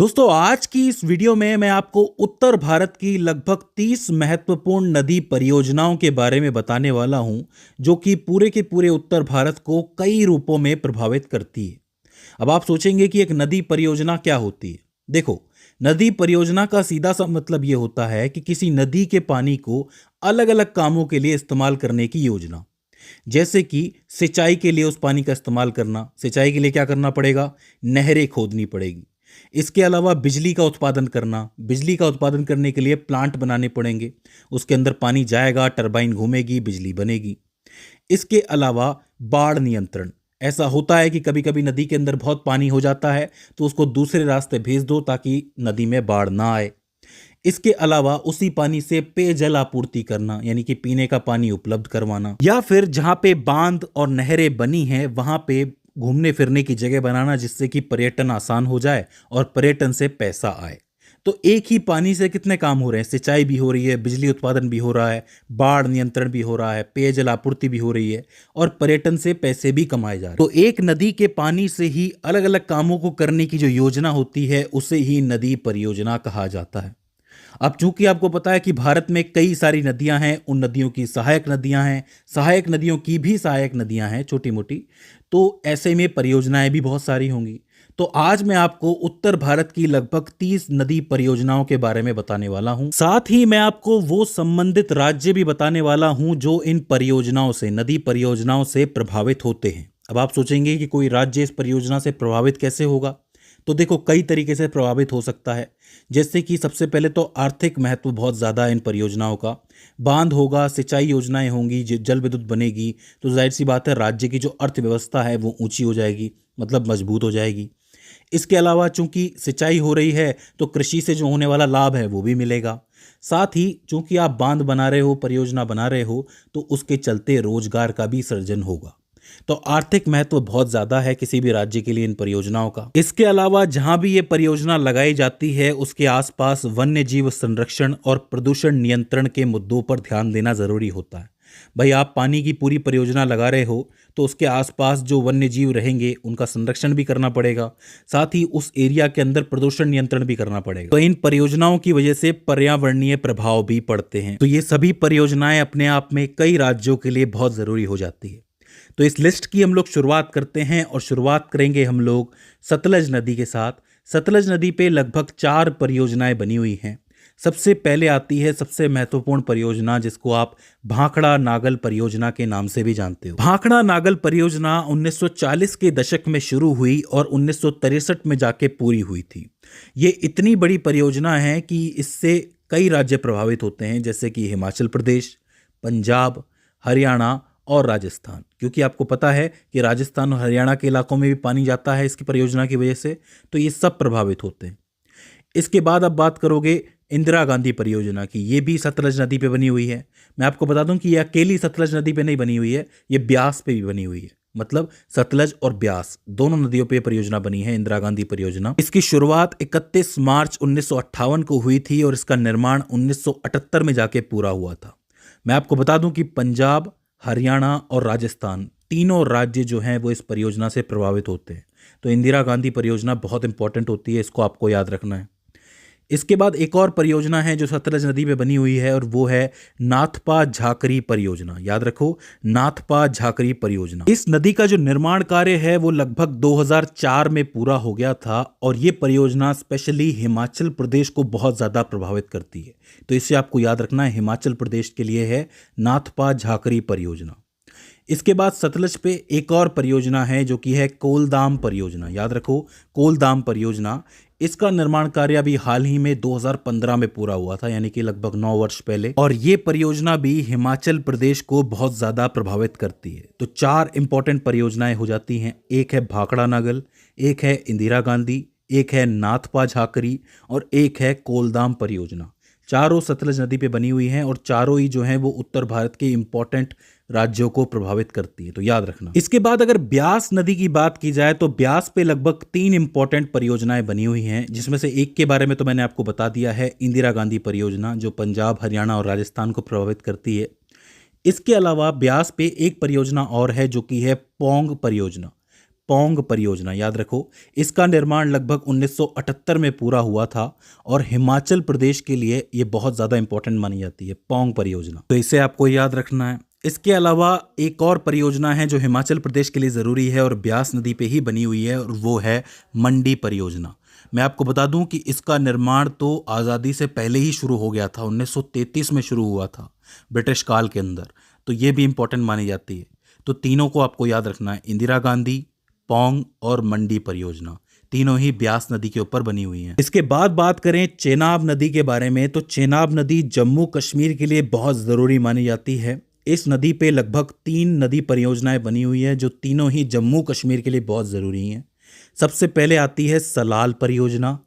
दोस्तों आज की इस वीडियो में मैं आपको उत्तर भारत की लगभग 30 महत्वपूर्ण नदी परियोजनाओं के बारे में बताने वाला हूं, जो कि पूरे के पूरे उत्तर भारत को कई रूपों में प्रभावित करती है। अब आप सोचेंगे कि एक नदी परियोजना क्या होती है। देखो, नदी परियोजना का सीधा सा मतलब ये होता है कि किसी नदी के पानी को अलग अलग कामों के लिए इस्तेमाल करने की योजना। जैसे कि सिंचाई के लिए उस पानी का इस्तेमाल करना। सिंचाई के लिए क्या करना पड़ेगा? नहरें खोदनी पड़ेगी। इसके अलावा बिजली का उत्पादन करना। बिजली का उत्पादन करने के लिए प्लांट बनाने पड़ेंगे। उसके अंदर पानी जाएगा, टरबाइन घूमेगी, बिजली बनेगी। इसके अलावा बाढ़ नियंत्रण। ऐसा होता है कि कभी कभी नदी के अंदर बहुत पानी हो जाता है, तो उसको दूसरे रास्ते भेज दो ताकि नदी में बाढ़ ना आए। इसके अलावा उसी पानी से पेयजल आपूर्ति करना, यानी कि पीने का पानी उपलब्ध करवाना, या फिर जहां पे बांध और नहरें बनी हैं वहां पे घूमने फिरने की जगह बनाना, जिससे कि पर्यटन आसान हो जाए और पर्यटन से पैसा आए। तो एक ही पानी से कितने काम हो रहे हैं? सिंचाई भी हो रही है, बिजली उत्पादन भी हो रहा है, बाढ़ नियंत्रण भी हो रहा है, पेयजल आपूर्ति भी हो रही है और पर्यटन से पैसे भी कमाए जा रहे हैं। तो एक नदी के पानी से ही अलग अलग कामों को करने की जो योजना होती है उसे ही नदी परियोजना कहा जाता है। अब चूंकि आपको पता है कि भारत में कई सारी नदियां हैं, उन नदियों की सहायक नदियां हैं, सहायक नदियों की भी सहायक नदियां हैं छोटी मोटी, तो ऐसे में परियोजनाएं भी बहुत सारी होंगी। तो आज मैं आपको उत्तर भारत की लगभग 30 नदी परियोजनाओं के बारे में बताने वाला हूं। साथ ही मैं आपको वो संबंधित राज्य भी बताने वाला हूं जो इन परियोजनाओं से, नदी परियोजनाओं से प्रभावित होते हैं। अब आप सोचेंगे कि कोई राज्य इस परियोजना से प्रभावित कैसे होगा? तो देखो, कई तरीके से प्रभावित हो सकता है। जैसे कि सबसे पहले तो आर्थिक महत्व बहुत ज़्यादा है इन परियोजनाओं का। बांध होगा, सिंचाई योजनाएं होंगी, जल विद्युत बनेगी, तो जाहिर सी बात है राज्य की जो अर्थव्यवस्था है वो ऊंची हो जाएगी, मतलब मजबूत हो जाएगी। इसके अलावा चूंकि सिंचाई हो रही है तो कृषि से जो होने वाला लाभ है वो भी मिलेगा। साथ ही चूंकि आप बांध बना रहे हो, परियोजना बना रहे हो, तो उसके चलते रोजगार का भी सृजन होगा। तो आर्थिक महत्व बहुत ज्यादा है किसी भी राज्य के लिए इन परियोजनाओं का। इसके अलावा जहां भी ये परियोजना लगाई जाती है उसके आसपास वन्य जीव संरक्षण और प्रदूषण नियंत्रण के मुद्दों पर ध्यान देना जरूरी होता है। भाई, आप पानी की पूरी परियोजना लगा रहे हो तो उसके आसपास जो वन्य जीव रहेंगे उनका संरक्षण भी करना पड़ेगा, साथ ही उस एरिया के अंदर प्रदूषण नियंत्रण भी करना पड़ेगा। तो इन परियोजनाओं की वजह से पर्यावरणीय प्रभाव भी पड़ते हैं। तो ये सभी परियोजनाएं अपने आप में कई राज्यों के लिए बहुत जरूरी हो जाती है। तो इस लिस्ट की हम लोग शुरुआत करते हैं और शुरुआत करेंगे हम लोग सतलज नदी के साथ। सतलज नदी पे लगभग 4 परियोजनाएं बनी हुई हैं। सबसे पहले आती है सबसे महत्वपूर्ण परियोजना, जिसको आप भाखड़ा नागल परियोजना के नाम से भी जानते हो। भाखड़ा नागल परियोजना 1940 के दशक में शुरू हुई और 1963 में जाके पूरी हुई थी। ये इतनी बड़ी परियोजना है कि इससे कई राज्य प्रभावित होते हैं, जैसे कि हिमाचल प्रदेश, पंजाब, हरियाणा और राजस्थान। क्योंकि आपको पता है कि राजस्थान और हरियाणा के इलाकों में भी पानी जाता है इसकी परियोजना की वजह से, तो ये सब प्रभावित होते हैं। इसके बाद अब बात करोगे इंदिरा गांधी परियोजना की। ये भी सतलज नदी पे बनी हुई है। मैं आपको बता दूं कि ये अकेली सतलज नदी पे नहीं बनी हुई है, ये ब्यास पे भी बनी हुई है। मतलब सतलज और ब्यास दोनों नदियों पे परियोजना बनी है इंदिरा गांधी परियोजना। इसकी शुरुआत 31 मार्च 1958 को हुई थी और इसका निर्माण 1978 में जाके पूरा हुआ था। मैं आपको बता दूं कि पंजाब, हरियाणा और राजस्थान तीनों राज्य जो हैं वो इस परियोजना से प्रभावित होते हैं। तो इंदिरा गांधी परियोजना बहुत इंपॉर्टेंट होती है, इसको आपको याद रखना है। इसके बाद एक और परियोजना है जो सतलज नदी पे बनी हुई है और वो है नाथपा झाकरी परियोजना। याद रखो, नाथपा झाकरी परियोजना। इस नदी का जो निर्माण कार्य है वो लगभग 2004 में पूरा हो गया था और ये परियोजना स्पेशली हिमाचल प्रदेश को बहुत ज़्यादा प्रभावित करती है। तो इसे आपको याद रखना है, हिमाचल प्रदेश के लिए है नाथपा झाकरी परियोजना। इसके बाद सतलज पे एक और परियोजना है जो कि है कोलदाम परियोजना। याद रखो, कोलदाम परियोजना। इसका निर्माण कार्य अभी हाल ही में 2015 में पूरा हुआ था, यानी कि लगभग 9 वर्ष पहले। और ये परियोजना भी हिमाचल प्रदेश को बहुत ज्यादा प्रभावित करती है। तो 4 इंपॉर्टेंट परियोजनाएं हो जाती हैं। एक है भाखड़ा नागल, एक है इंदिरा गांधी, एक है नाथपा झाकरी और एक है कोलदाम परियोजना। चारों सतलज नदी पे बनी हुई हैं और चारों ही जो हैं वो उत्तर भारत के इंपॉर्टेंट राज्यों को प्रभावित करती है, तो याद रखना। इसके बाद अगर ब्यास नदी की बात की जाए तो ब्यास पे लगभग 3 इंपॉर्टेंट परियोजनाएं बनी हुई हैं, जिसमें से एक के बारे में तो मैंने आपको बता दिया है, इंदिरा गांधी परियोजना, जो पंजाब, हरियाणा और राजस्थान को प्रभावित करती है। इसके अलावा ब्यास पे एक परियोजना और है जो कि है पौंग परियोजना। पोंग परियोजना, याद रखो, इसका निर्माण लगभग 1978 में पूरा हुआ था और हिमाचल प्रदेश के लिए ये बहुत ज़्यादा इंपॉर्टेंट मानी जाती है, पोंग परियोजना। तो इसे आपको याद रखना है। इसके अलावा एक और परियोजना है जो हिमाचल प्रदेश के लिए ज़रूरी है और ब्यास नदी पे ही बनी हुई है, और वो है मंडी परियोजना। मैं आपको बता दूं कि इसका निर्माण तो आज़ादी से पहले ही शुरू हो गया था, 1933 में शुरू हुआ था, ब्रिटिश काल के अंदर। तो ये भी इंपॉर्टेंट मानी जाती है। तो तीनों को आपको याद रखना है, इंदिरा गांधी, पोंग और मंडी परियोजना, तीनों ही ब्यास नदी के ऊपर बनी हुई हैं। इसके बाद बात करें चेनाब नदी के बारे में, तो चेनाब नदी जम्मू कश्मीर के लिए बहुत ज़रूरी मानी जाती है। इस नदी पे लगभग 3 नदी परियोजनाएं बनी हुई है जो तीनों ही जम्मू कश्मीर के लिए बहुत ज़रूरी हैं। सबसे पहले आती है सलाल परियोजना,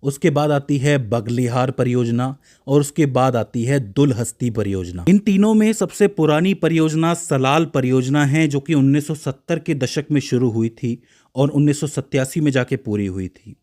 उसके बाद आती है बगलिहार परियोजना और उसके बाद आती है दुलहस्ती परियोजना। इन तीनों में सबसे पुरानी परियोजना सलाल परियोजना है जो कि 1970 के दशक में शुरू हुई थी और 1987 में जाके पूरी हुई थी,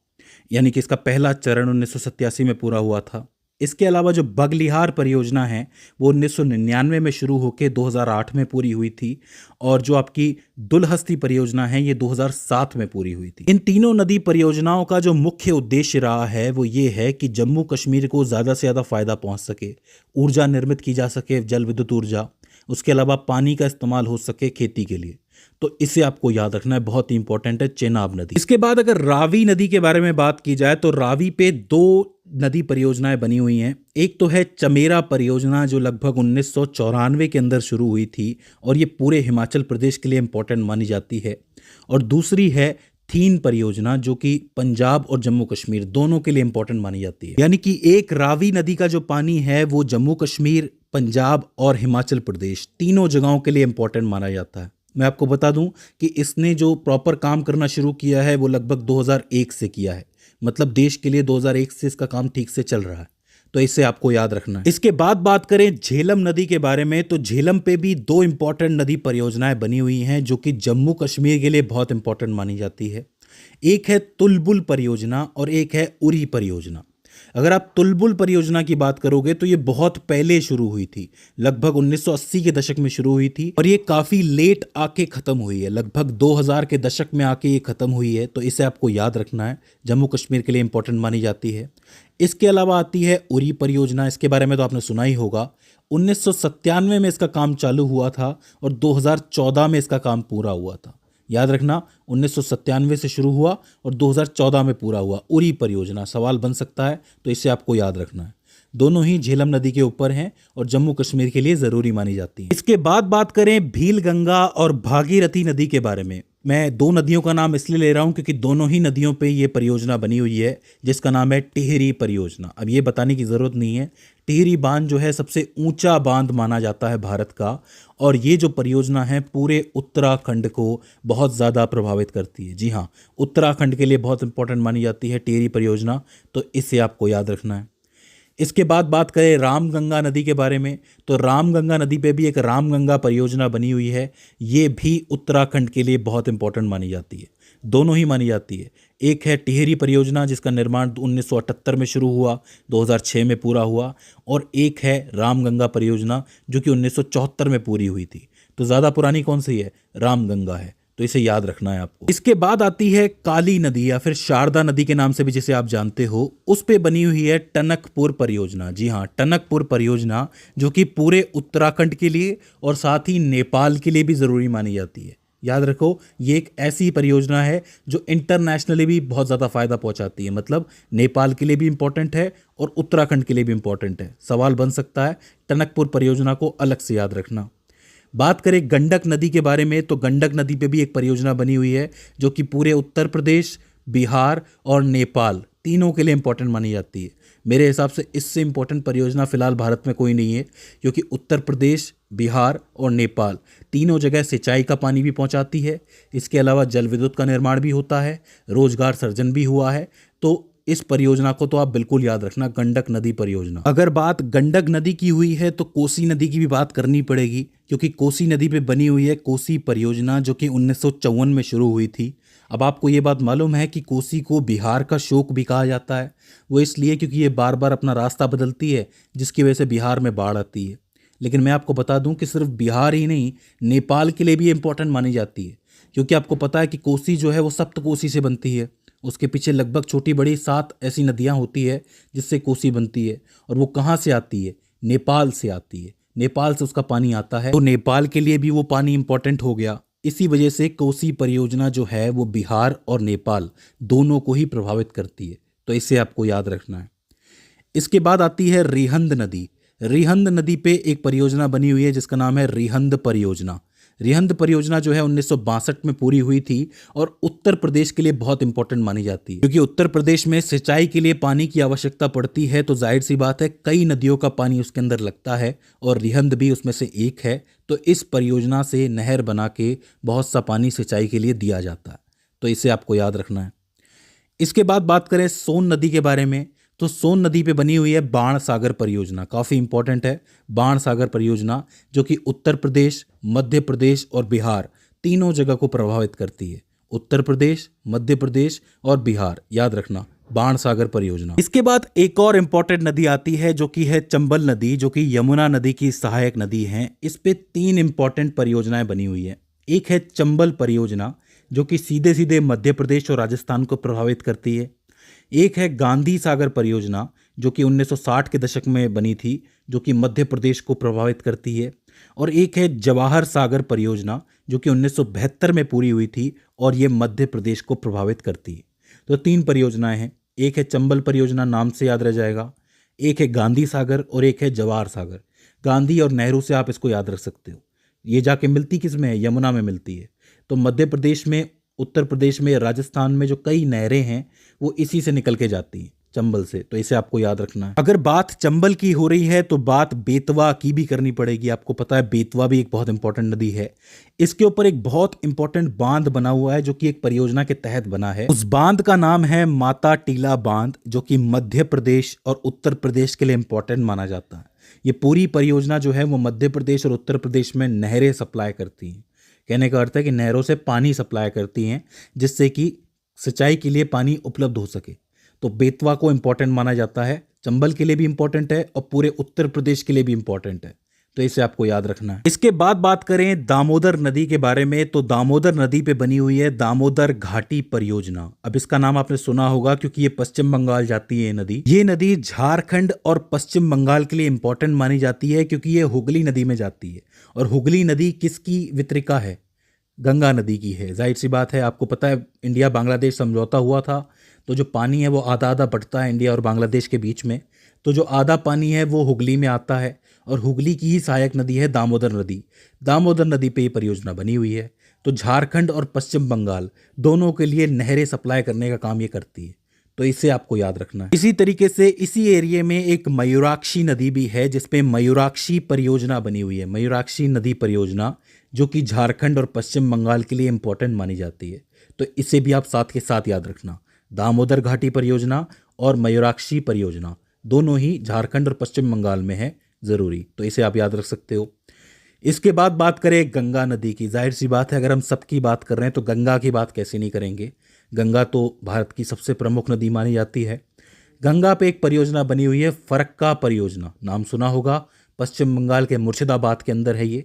यानी कि इसका पहला चरण 1987 में पूरा हुआ था। इसके अलावा जो बगलिहार परियोजना है वो 1999 में शुरू होकर 2008 में पूरी हुई थी, और जो आपकी दुलहस्ती परियोजना है ये 2007 में पूरी हुई थी। इन तीनों नदी परियोजनाओं का जो मुख्य उद्देश्य रहा है वो ये है कि जम्मू कश्मीर को ज़्यादा से ज़्यादा फ़ायदा पहुंच सके, ऊर्जा निर्मित की जा सके, जल विद्युत ऊर्जा, उसके अलावा पानी का इस्तेमाल हो सके खेती के लिए। तो इसे आपको याद रखना है, बहुत ही इंपॉर्टेंट है चेनाब नदी। इसके बाद अगर रावी नदी के बारे में बात की जाए तो रावी पे 2 नदी परियोजनाएं बनी हुई हैं। एक तो है चमेरा परियोजना जो लगभग 1994 के अंदर शुरू हुई थी और ये पूरे हिमाचल प्रदेश के लिए इंपॉर्टेंट मानी जाती है, और दूसरी है थीन परियोजना जो कि पंजाब और जम्मू कश्मीर दोनों के लिए इंपॉर्टेंट मानी जाती है। यानी कि एक रावी नदी का जो पानी है वो जम्मू कश्मीर, पंजाब और हिमाचल प्रदेश तीनों जगहों के लिए इंपॉर्टेंट माना जाता है। मैं आपको बता दूं कि इसने जो प्रॉपर काम करना शुरू किया है वो लगभग 2001 से किया है, मतलब देश के लिए 2001 से इसका काम ठीक से चल रहा है। तो इसे आपको याद रखना है। इसके बाद बात करें झेलम नदी के बारे में, तो झेलम पे भी 2 इंपॉर्टेंट नदी परियोजनाएं बनी हुई हैं जो कि जम्मू कश्मीर के लिए बहुत इंपॉर्टेंट मानी जाती है। एक है तुलबुल परियोजना और एक है उरी परियोजना। अगर आप तुलबुल परियोजना की बात करोगे तो ये बहुत पहले शुरू हुई थी, लगभग 1980 के दशक में शुरू हुई थी और ये काफ़ी लेट आके ख़त्म हुई है, लगभग 2000 के दशक में आके ये ख़त्म हुई है। तो इसे आपको याद रखना है, जम्मू कश्मीर के लिए इंपॉर्टेंट मानी जाती है। इसके अलावा आती है उरी परियोजना, इसके बारे में तो आपने सुना ही होगा। 1997 में इसका काम चालू हुआ था और 2014 में इसका काम पूरा हुआ था। याद रखना, 1997 से शुरू हुआ और 2014 में पूरा हुआ। उरी परियोजना सवाल बन सकता है, तो इसे आपको याद रखना है। दोनों ही झेलम नदी के ऊपर हैं और जम्मू कश्मीर के लिए ज़रूरी मानी जाती है। इसके बाद बात करें भील गंगा और भागीरथी नदी के बारे में। मैं 2 नदियों का नाम इसलिए ले रहा हूं क्योंकि दोनों ही नदियों पे ये परियोजना बनी हुई है जिसका नाम है टिहरी परियोजना। अब ये बताने की ज़रूरत नहीं है, टिहरी बांध जो है सबसे ऊंचा बांध माना जाता है भारत का, और ये जो परियोजना है पूरे उत्तराखंड को बहुत ज़्यादा प्रभावित करती है। जी हाँ, उत्तराखंड के लिए बहुत इंपॉर्टेंट मानी जाती है टिहरी परियोजना, तो इसे आपको याद रखना है। इसके बाद बात करें रामगंगा नदी के बारे में, तो रामगंगा नदी पे भी एक रामगंगा परियोजना बनी हुई है। ये भी उत्तराखंड के लिए बहुत इंपॉर्टेंट मानी जाती है, दोनों ही मानी जाती है। एक है टिहरी परियोजना जिसका निर्माण 1978 में शुरू हुआ, 2006 में पूरा हुआ, और एक है रामगंगा परियोजना जो कि 1974 में पूरी हुई थी। तो ज़्यादा पुरानी कौन सी है? रामगंगा है, तो इसे याद रखना है आपको। इसके बाद आती है काली नदी या फिर शारदा नदी के नाम से भी जिसे आप जानते हो, उस पे बनी हुई है टनकपुर परियोजना। जी हाँ, टनकपुर परियोजना जो कि पूरे उत्तराखंड के लिए और साथ ही नेपाल के लिए भी ज़रूरी मानी जाती है। याद रखो, ये एक ऐसी परियोजना है जो इंटरनेशनली भी बहुत ज़्यादा फ़ायदा पहुंचाती है, मतलब नेपाल के लिए भी इंपॉर्टेंट है और उत्तराखंड के लिए भी इंपॉर्टेंट है। सवाल बन सकता है, टनकपुर परियोजना को अलग से याद रखना। बात करें गंडक नदी के बारे में, तो गंडक नदी पे भी एक परियोजना बनी हुई है जो कि पूरे उत्तर प्रदेश, बिहार और नेपाल तीनों के लिए इंपॉर्टेंट मानी जाती है। मेरे हिसाब से इससे इंपॉर्टेंट परियोजना फिलहाल भारत में कोई नहीं है, क्योंकि उत्तर प्रदेश, बिहार और नेपाल तीनों जगह सिंचाई का पानी भी पहुंचाती है। इसके अलावा जल विद्युत का निर्माण भी होता है, रोजगार सृजन भी हुआ है। तो इस परियोजना को तो आप बिल्कुल याद रखना, गंडक नदी परियोजना। अगर बात गंडक नदी की हुई है तो कोसी नदी की भी बात करनी पड़ेगी, क्योंकि कोसी नदी पे बनी हुई है कोसी परियोजना जो कि 1954 में शुरू हुई थी। अब आपको ये बात मालूम है कि कोसी को बिहार का शोक भी कहा जाता है। वो इसलिए क्योंकि ये बार बार अपना रास्ता बदलती है, जिसकी वजह से बिहार में बाढ़ आती है। लेकिन मैं आपको बता दूं कि सिर्फ बिहार ही नहीं, नेपाल के लिए भी इंपॉर्टेंट मानी जाती है, क्योंकि आपको पता है कि कोसी जो है वो सप्तकोसी से बनती है। उसके पीछे लगभग छोटी बड़ी 7 ऐसी नदियाँ होती है जिससे कोसी बनती है। और वो कहाँ से आती है? नेपाल से आती है। नेपाल से उसका पानी आता है, तो नेपाल के लिए भी वो पानी इंपॉर्टेंट हो गया। इसी वजह से कोसी परियोजना जो है वो बिहार और नेपाल दोनों को ही प्रभावित करती है, तो इसे आपको याद रखना है। इसके बाद आती है रिहंद नदी। रिहंद नदी पे एक परियोजना बनी हुई है जिसका नाम है रिहंद परियोजना। रिहंद परियोजना जो है 1962 में पूरी हुई थी और उत्तर प्रदेश के लिए बहुत इंपॉर्टेंट मानी जाती है, क्योंकि उत्तर प्रदेश में सिंचाई के लिए पानी की आवश्यकता पड़ती है। तो जाहिर सी बात है कई नदियों का पानी उसके अंदर लगता है और रिहंद भी उसमें से एक है। तो इस परियोजना से नहर बना के बहुत सा पानी सिंचाई के लिए दिया जाता है, तो इसे आपको याद रखना है। इसके बाद बात करें सोन नदी के बारे में, तो सोन नदी पे बनी हुई है बाण सागर परियोजना, काफ़ी इंपॉर्टेंट है। बाण सागर परियोजना जो कि उत्तर प्रदेश, मध्य प्रदेश और बिहार तीनों जगह को प्रभावित करती है। उत्तर प्रदेश, मध्य प्रदेश और बिहार, याद रखना, बाण सागर परियोजना। इसके बाद एक और इंपॉर्टेंट नदी आती है जो कि है चंबल नदी, जो कि यमुना नदी की सहायक नदी है। इस पे 3 इंपॉर्टेंट परियोजनाएं बनी हुई है। एक है चंबल परियोजना जो कि सीधे सीधे मध्य प्रदेश और राजस्थान को प्रभावित करती है। एक है गांधी सागर परियोजना जो कि 1960 के दशक में बनी थी, जो कि मध्य प्रदेश को प्रभावित करती है। और एक है जवाहर सागर परियोजना जो कि 1972 में पूरी हुई थी और ये मध्य प्रदेश को प्रभावित करती है। तो 3 परियोजनाएं हैं। एक है चंबल परियोजना, नाम से याद रह जाएगा। एक है गांधी सागर और एक है जवाहर सागर। गांधी और नेहरू से आप इसको याद रख सकते हो। ये जाके मिलती किस में है? यमुना में मिलती है। तो मध्य प्रदेश में, उत्तर प्रदेश में, राजस्थान में जो कई नहरें हैं वो इसी से निकल के जाती हैं, चंबल से, तो इसे आपको याद रखना है। अगर बात चंबल की हो रही है तो बात बेतवा की भी करनी पड़ेगी। आपको पता है बेतवा भी एक बहुत इंपॉर्टेंट नदी है। इसके ऊपर एक बहुत इंपॉर्टेंट बांध बना हुआ है जो कि एक परियोजना के तहत बना है। उस बांध का नाम है माता टीला बांध, जो कि मध्य प्रदेश और उत्तर प्रदेश के लिए इंपॉर्टेंट माना जाता है। ये पूरी परियोजना जो है वो मध्य प्रदेश और उत्तर प्रदेश में नहरें सप्लाई करती हैं। कहने का अर्थ है कि नहरों से पानी सप्लाई करती हैं जिससे कि सिंचाई के लिए पानी उपलब्ध हो सके। तो बेतवा को इंपॉर्टेंट माना जाता है, चंबल के लिए भी इंपॉर्टेंट है और पूरे उत्तर प्रदेश के लिए भी इंपॉर्टेंट है, तो इसे आपको याद रखना है। इसके बाद बात करें दामोदर नदी के बारे में, तो दामोदर नदी पे बनी हुई है दामोदर घाटी परियोजना। अब इसका नाम आपने सुना होगा क्योंकि ये पश्चिम बंगाल जाती है। ये नदी झारखंड और पश्चिम बंगाल के लिए इंपॉर्टेंट मानी जाती है क्योंकि ये हुगली नदी में जाती है। और हुगली नदी किसकी वितरिका है? गंगा नदी की है। जाहिर सी बात है, आपको पता है इंडिया बांग्लादेश समझौता हुआ था, तो जो पानी है वो आधा आधा बंटता है इंडिया और बांग्लादेश के बीच में। तो जो आधा पानी है वो हुगली में आता है और हुगली की ही सहायक नदी है दामोदर नदी। दामोदर नदी पे ये परियोजना बनी हुई है। तो झारखंड और पश्चिम बंगाल दोनों के लिए नहरें सप्लाई करने का काम ये करती है, तो इसे आपको याद रखना है। इसी तरीके से इसी एरिया में एक मयूराक्षी नदी भी है जिसपे मयूराक्षी परियोजना बनी हुई है। मयूराक्षी नदी परियोजना जो कि झारखंड और पश्चिम बंगाल के लिए इंपॉर्टेंट मानी जाती है, तो इसे भी आप साथ के साथ याद रखना। दामोदर घाटी परियोजना और मयूराक्षी परियोजना दोनों ही झारखंड और पश्चिम बंगाल में है, ज़रूरी, तो इसे आप याद रख सकते हो। इसके बाद बात करें गंगा नदी की। जाहिर सी बात है अगर हम सबकी बात कर रहे हैं तो गंगा की बात कैसे नहीं करेंगे। गंगा तो भारत की सबसे प्रमुख नदी मानी जाती है। गंगा पे एक परियोजना बनी हुई है फरक्का परियोजना, नाम सुना होगा, पश्चिम बंगाल के मुर्शिदाबाद के अंदर है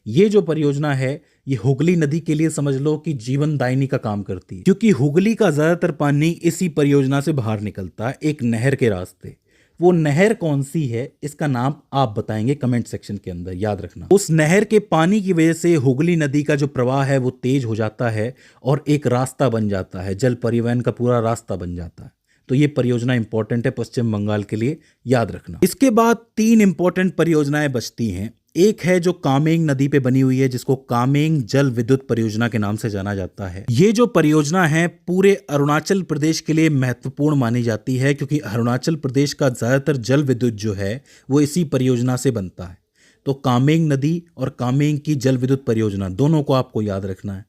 ये जो परियोजना है ये हुगली नदी के लिए समझ लो कि जीवन दायिनी का काम करती है, क्योंकि हुगली का ज़्यादातर पानी इसी परियोजना से बाहर निकलता है एक नहर के रास्ते। वो नहर कौन सी है इसका नाम आप बताएंगे कमेंट सेक्शन के अंदर, याद रखना। उस नहर के पानी की वजह से हुगली नदी का जो प्रवाह है वो तेज हो जाता है और एक रास्ता बन जाता है, जल परिवहन का पूरा रास्ता बन जाता है। तो ये परियोजना इंपॉर्टेंट है पश्चिम बंगाल के लिए, याद रखना। इसके बाद 3 इंपॉर्टेंट परियोजनाएं बचती हैं। एक है जो कामेंग नदी पे बनी हुई है जिसको कामेंग जल विद्युत परियोजना के नाम से जाना जाता है। ये जो परियोजना है पूरे अरुणाचल प्रदेश के लिए महत्वपूर्ण मानी जाती है क्योंकि अरुणाचल प्रदेश का ज्यादातर जल विद्युत जो है वो इसी परियोजना से बनता है। तो कामेंग नदी और कामेंग की जल विद्युत परियोजना दोनों को आपको याद रखना है।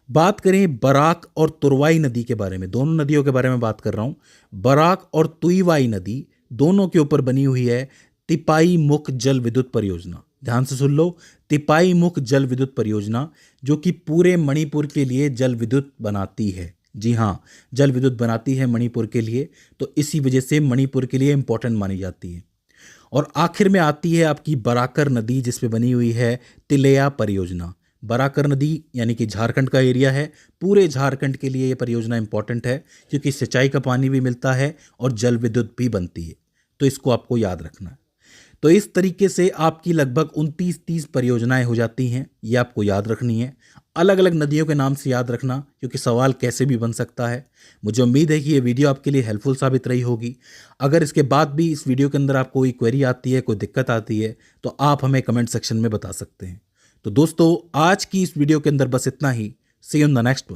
बात करें बराक और तुरवाई नदी के बारे में, दोनों नदियों के बारे में बात कर रहा हूं। बराक और तुईवाई नदी दोनों के ऊपर बनी हुई है तिपाई मुख जल विद्युत परियोजना। ध्यान से सुन लो, तिपाई मुख जल विद्युत परियोजना जो कि पूरे मणिपुर के लिए जल विद्युत बनाती है। जी हाँ, जल विद्युत बनाती है मणिपुर के लिए, तो इसी वजह से मणिपुर के लिए इंपॉर्टेंट मानी जाती है। और आखिर में आती है आपकी बराकर नदी जिसपे बनी हुई है तिलैया परियोजना। बराकर नदी यानी कि झारखंड का एरिया है, पूरे झारखंड के लिए ये परियोजना इंपॉर्टेंट है क्योंकि सिंचाई का पानी भी मिलता है और जल विद्युत भी बनती है। तो इसको आपको याद रखना है। तो इस तरीके से आपकी लगभग 29-30 परियोजनाएं हो जाती हैं। ये आपको याद रखनी है। अलग अलग नदियों के नाम से याद रखना क्योंकि सवाल कैसे भी बन सकता है। मुझे उम्मीद है कि ये वीडियो आपके लिए हेल्पफुल साबित रही होगी। अगर इसके बाद भी इस वीडियो के अंदर आपको कोई क्वेरी आती है, कोई दिक्कत आती है, तो आप हमें कमेंट सेक्शन में बता सकते हैं। तो दोस्तों, आज की इस वीडियो के अंदर बस इतना ही। See you in the next one.